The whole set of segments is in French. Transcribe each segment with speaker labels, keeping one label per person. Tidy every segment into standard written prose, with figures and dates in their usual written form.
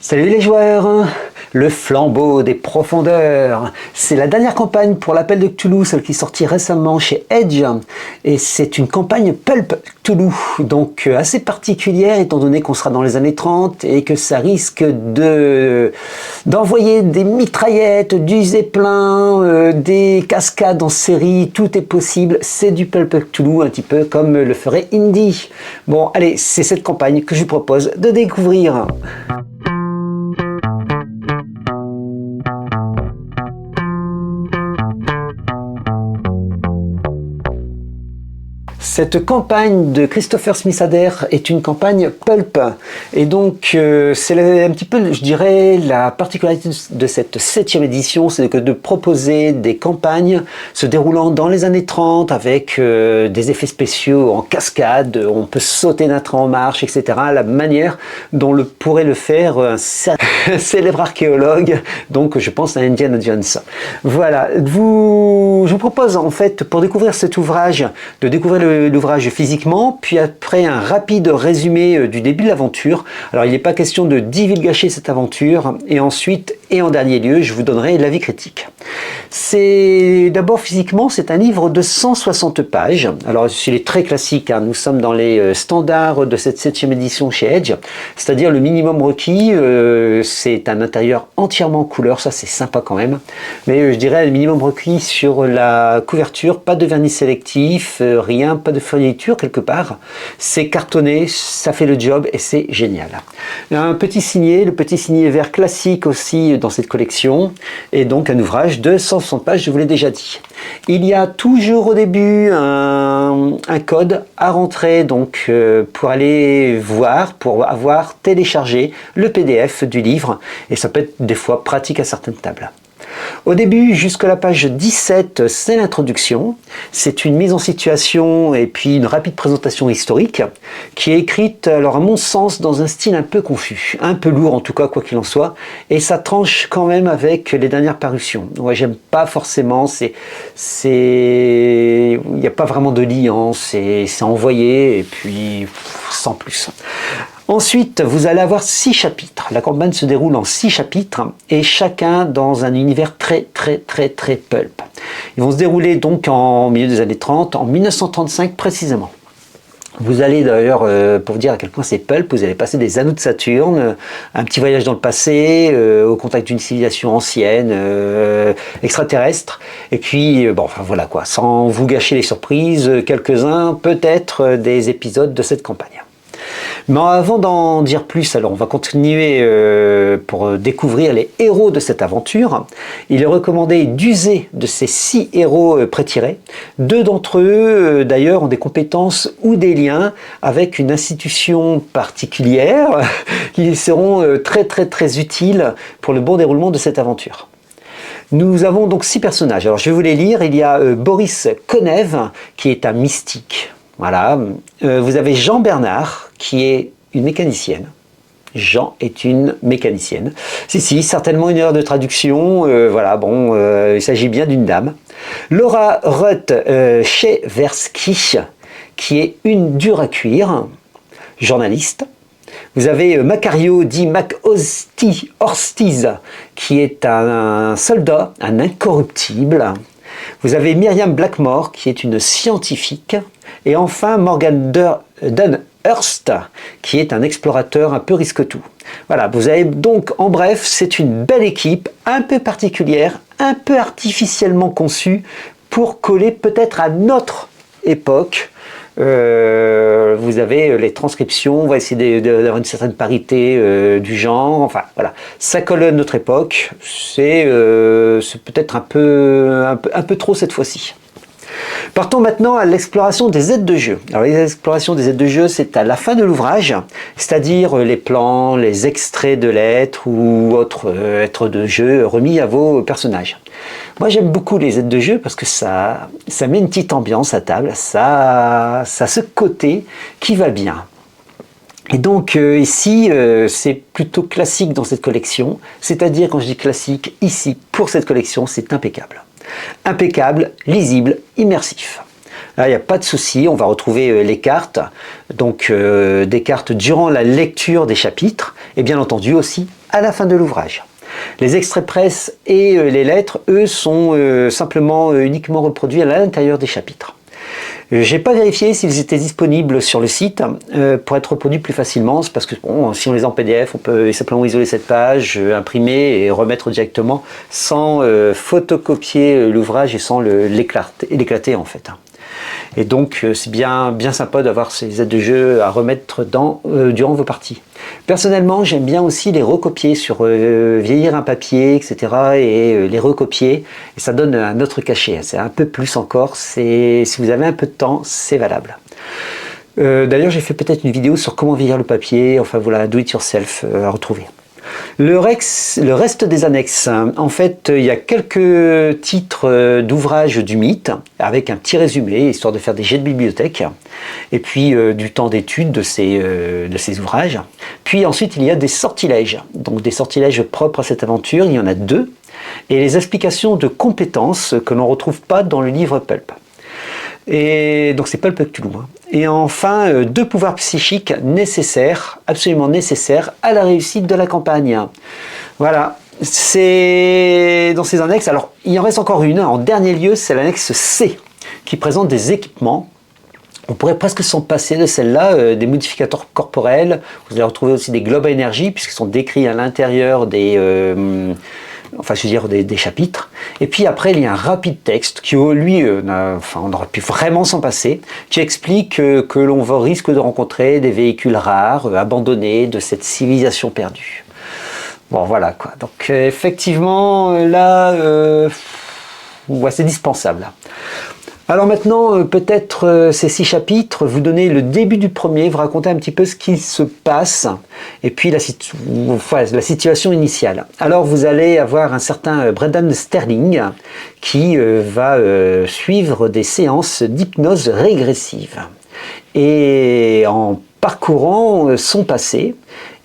Speaker 1: Salut les joueurs! Le flambeau des profondeurs. C'est la dernière campagne pour l'appel de Cthulhu, celle qui est sortie récemment chez Edge. Et c'est une campagne Pulp Cthulhu, donc assez particulière étant donné qu'on sera dans les années 30 et que ça risque d'envoyer des mitraillettes, du zeppelin, des cascades en série, tout est possible. C'est du Pulp Cthulhu, un petit peu comme le ferait Indy. Bon, allez, c'est cette campagne que je vous propose de découvrir. Cette campagne de Christopher Smith Adair est une campagne pulp et donc c'est un petit peu, je dirais, la particularité de cette 7e édition, c'est de proposer des campagnes se déroulant dans les années 30 avec des effets spéciaux en cascade, on peut sauter d'un train en marche, etc. La manière dont pourrait le faire un célèbre archéologue, donc je pense à Indiana Jones. Voilà, je vous propose en fait, pour découvrir cet ouvrage, de découvrir l'ouvrage physiquement, puis après un rapide résumé du début de l'aventure. Alors il n'est pas question de divulgacher cette aventure, et ensuite, et en dernier lieu, je vous donnerai l'avis critique. C'est d'abord physiquement, c'est un livre de 160 pages. Alors il est très classique, hein. Nous sommes dans les standards de cette 7e édition chez Edge, c'est-à-dire le minimum requis, c'est un intérieur entièrement en couleur, ça c'est sympa quand même, mais je dirais le minimum requis sur la couverture, pas de vernis sélectif, rien, pas de fourniture quelque part, c'est cartonné, ça fait le job et c'est génial. Un petit signet, le petit signet vert classique aussi dans cette collection, et donc un ouvrage de 160 pages, je vous l'ai déjà dit. Il y a toujours au début un code à rentrer donc pour aller voir, pour avoir téléchargé le PDF du livre, et ça peut être des fois pratique à certaines tables. Au début, jusqu'à la page 17, c'est l'introduction. C'est une mise en situation et puis une rapide présentation historique qui est écrite, alors à mon sens, dans un style un peu confus, un peu lourd en tout cas, quoi qu'il en soit, et ça tranche quand même avec les dernières parutions. Ouais, j'aime pas forcément, il n'y a pas vraiment de lien, c'est envoyé et puis sans plus. Ensuite, vous allez avoir 6 chapitres. La campagne se déroule en 6 chapitres et chacun dans un univers très pulp. Ils vont se dérouler donc en milieu des années 30, en 1935 précisément. Vous allez d'ailleurs, pour vous dire à quel point c'est pulp, vous allez passer des anneaux de Saturne, un petit voyage dans le passé, au contact d'une civilisation ancienne, extraterrestre, et puis, bon, enfin voilà quoi, sans vous gâcher les surprises, quelques-uns peut-être des épisodes de cette campagne. Mais avant d'en dire plus, alors on va continuer pour découvrir les héros de cette aventure. Il est recommandé d'user de ces 6 héros prétirés. 2 d'entre eux, d'ailleurs, ont des compétences ou des liens avec une institution particulière qui seront très utiles pour le bon déroulement de cette aventure. Nous avons donc 6 personnages. Alors je vais vous les lire. Il y a Boris Konev, qui est un mystique. Voilà. Vous avez Jean Bernard, qui est une mécanicienne. Jean est une mécanicienne. Si, certainement une erreur de traduction. Voilà, bon, il s'agit bien d'une dame. Laura Ruth Cheversky, qui est une dure à cuire, journaliste. Vous avez Macario dit Orstiz, qui est un soldat, un incorruptible. Vous avez Myriam Blackmore, qui est une scientifique. Et enfin, Morgan Dunhurst, qui est un explorateur un peu risque-tout. Voilà, vous avez donc, en bref, c'est une belle équipe, un peu particulière, un peu artificiellement conçue, pour coller peut-être à notre époque. Vous avez les transcriptions, on va essayer d'avoir une certaine parité du genre, enfin voilà, ça colle à notre époque, c'est peut-être un peu trop cette fois-ci. Partons maintenant à l'exploration des aides de jeu. Alors les explorations des aides de jeu, c'est à la fin de l'ouvrage, c'est-à-dire les plans, les extraits de lettres ou autres êtres de jeu remis à vos personnages. Moi j'aime beaucoup les aides de jeu parce que ça met une petite ambiance à table, ça a ce côté qui va bien. Et donc ici, c'est plutôt classique dans cette collection, c'est-à-dire quand je dis classique, ici, pour cette collection, c'est impeccable. Impeccable, lisible, immersif. Là, il n'y a pas de souci, on va retrouver les cartes, donc des cartes durant la lecture des chapitres, et bien entendu aussi à la fin de l'ouvrage. Les extraits presse et les lettres, eux, sont simplement uniquement reproduits à l'intérieur des chapitres. J'ai pas vérifié s'ils étaient disponibles sur le site pour être reproduits plus facilement. C'est parce que bon, si on les a en PDF, on peut simplement isoler cette page, imprimer et remettre directement sans photocopier l'ouvrage et sans l'éclater en fait. Et donc c'est bien sympa d'avoir ces aides de jeu à remettre durant vos parties. Personnellement, j'aime bien aussi les recopier sur vieillir un papier, etc. et les recopier. Et ça donne un autre cachet. C'est un peu plus encore. Si vous avez un peu de temps, c'est valable. D'ailleurs, j'ai fait peut-être une vidéo sur comment vieillir le papier. Enfin voilà, do it yourself à retrouver. Le reste des annexes, en fait, il y a quelques titres d'ouvrages du mythe, avec un petit résumé, histoire de faire des jets de bibliothèque, et puis du temps d'étude de ces ouvrages. Puis ensuite, il y a des sortilèges, donc des sortilèges propres à cette aventure, il y en a 2, et les explications de compétences que l'on ne retrouve pas dans le livre Pulp. Et donc c'est Pulp Cthulhu. Et enfin, 2 pouvoirs psychiques nécessaires, absolument nécessaires à la réussite de la campagne. Voilà, c'est dans ces annexes. Alors, il en reste encore une. En dernier lieu, c'est l'annexe C, qui présente des équipements. On pourrait presque s'en passer de celle-là, des modificateurs corporels. Vous allez retrouver aussi des globes à énergie, puisqu'ils sont décrits à l'intérieur des chapitres. Et puis après, il y a un rapide texte qui, lui, on aurait pu vraiment s'en passer, qui explique que l'on risque de rencontrer des véhicules rares, abandonnés de cette civilisation perdue. Bon, voilà quoi. Donc, effectivement, là, c'est dispensable. Alors maintenant, peut-être ces 6 chapitres, vous donnez le début du premier, vous racontez un petit peu ce qui se passe, et puis la situation initiale. Alors vous allez avoir un certain Brendan Sterling qui va suivre des séances d'hypnose régressive. Et en parcourant son passé,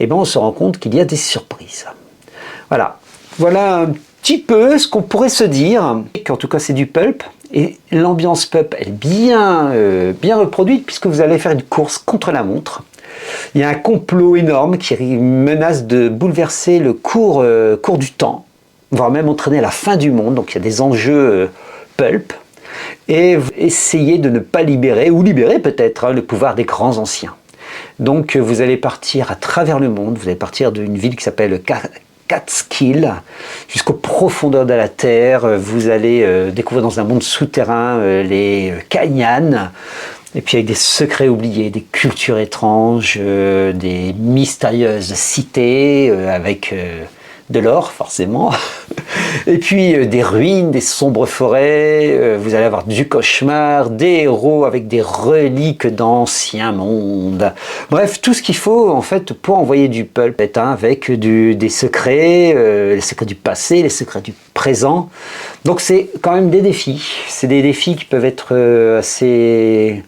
Speaker 1: on se rend compte qu'il y a des surprises. Voilà un petit peu ce qu'on pourrait se dire, qu'en tout cas c'est du pulp. Et l'ambiance pulp est bien reproduite puisque vous allez faire une course contre la montre. Il y a un complot énorme qui menace de bouleverser le cours du temps, voire même entraîner la fin du monde. Donc il y a des enjeux pulp. Et essayez de ne pas libérer, ou libérer peut-être, le pouvoir des grands anciens. Donc vous allez partir à travers le monde, vous allez partir d'une ville qui s'appelle Catskill, jusqu'aux profondeurs de la Terre. Vous allez découvrir dans un monde souterrain les Canyanes, et puis avec des secrets oubliés, des cultures étranges, des mystérieuses cités avec de l'or forcément, et puis des ruines, des sombres forêts. Vous allez avoir du cauchemar, des héros avec des reliques d'anciens mondes. Bref, tout ce qu'il faut en fait pour envoyer du pulp, avec des secrets, les secrets du passé, les secrets du présent. Donc c'est quand même des défis. C'est des défis qui peuvent être assez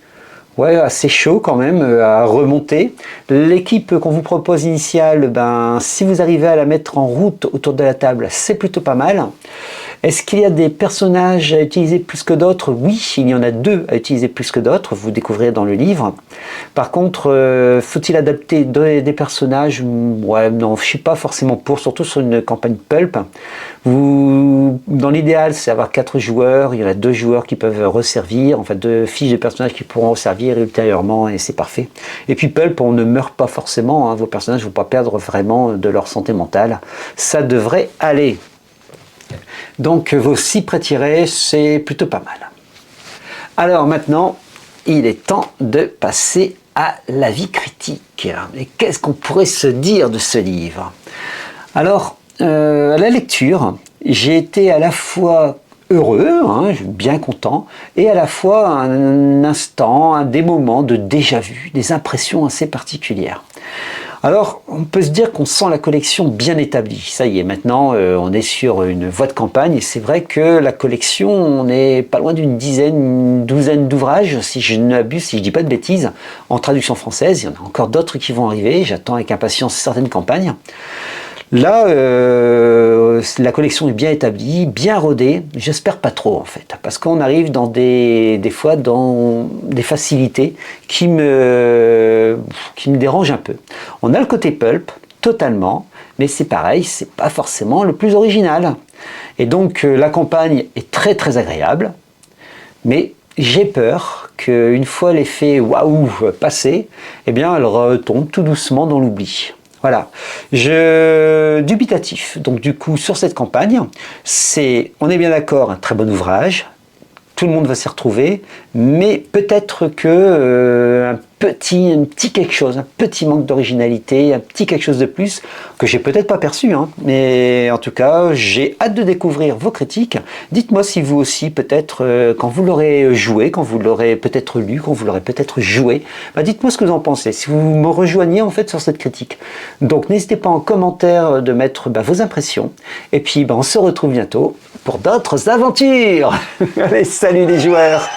Speaker 1: chaud quand même à remonter. L'équipe qu'on vous propose initiale, si vous arrivez à la mettre en route autour de la table, c'est plutôt pas mal. Est-ce qu'il y a des personnages à utiliser plus que d'autres? Oui, il y en a 2 à utiliser plus que d'autres, vous découvrirez dans le livre. Par contre, faut-il adapter des personnages? Non, je suis pas forcément pour, surtout sur une campagne pulp. Dans l'idéal, c'est avoir 4 joueurs, il y en a 2 joueurs qui peuvent resservir, en fait 2 fiches de personnages qui pourront resservir ultérieurement, et c'est parfait. Et puis pulp, on ne meurt pas forcément, vos personnages ne vont pas perdre vraiment de leur santé mentale. Ça devrait aller. Donc vos 6 prêts tirés, c'est plutôt pas mal. Alors maintenant, il est temps de passer à l'avis critique. Et qu'est-ce qu'on pourrait se dire de ce livre? Alors, à la lecture, j'ai été à la fois heureux, bien content, et à la fois des moments de déjà-vu, des impressions assez particulières. Alors, on peut se dire qu'on sent la collection bien établie. Ça y est, maintenant, on est sur une voie de campagne, et c'est vrai que la collection, on est pas loin d'une douzaine d'ouvrages, si je n'abuse, si je dis pas de bêtises, en traduction française. Il y en a encore d'autres qui vont arriver, j'attends avec impatience certaines campagnes. Là, la collection est bien établie, bien rodée. J'espère pas trop en fait, parce qu'on arrive dans des fois dans des facilités qui me dérangent un peu. On a le côté pulp, totalement, mais c'est pareil, c'est pas forcément le plus original. Et donc la campagne est très très agréable, mais j'ai peur qu'une fois l'effet waouh passé, eh bien elle retombe tout doucement dans l'oubli. Voilà, dubitatif. Donc du coup sur cette campagne, on est bien d'accord, un très bon ouvrage. Tout le monde va s'y retrouver, mais peut-être que un petit quelque chose, un petit manque d'originalité, un petit quelque chose de plus que j'ai peut-être pas perçu, hein. Mais en tout cas, j'ai hâte de découvrir vos critiques. Dites-moi si vous aussi, peut-être, quand vous l'aurez joué, quand vous l'aurez peut-être lu, quand vous l'aurez peut-être joué, dites-moi ce que vous en pensez, si vous me rejoignez en fait sur cette critique. Donc n'hésitez pas en commentaire de mettre vos impressions, et puis on se retrouve bientôt pour d'autres aventures. Allez, salut les joueurs!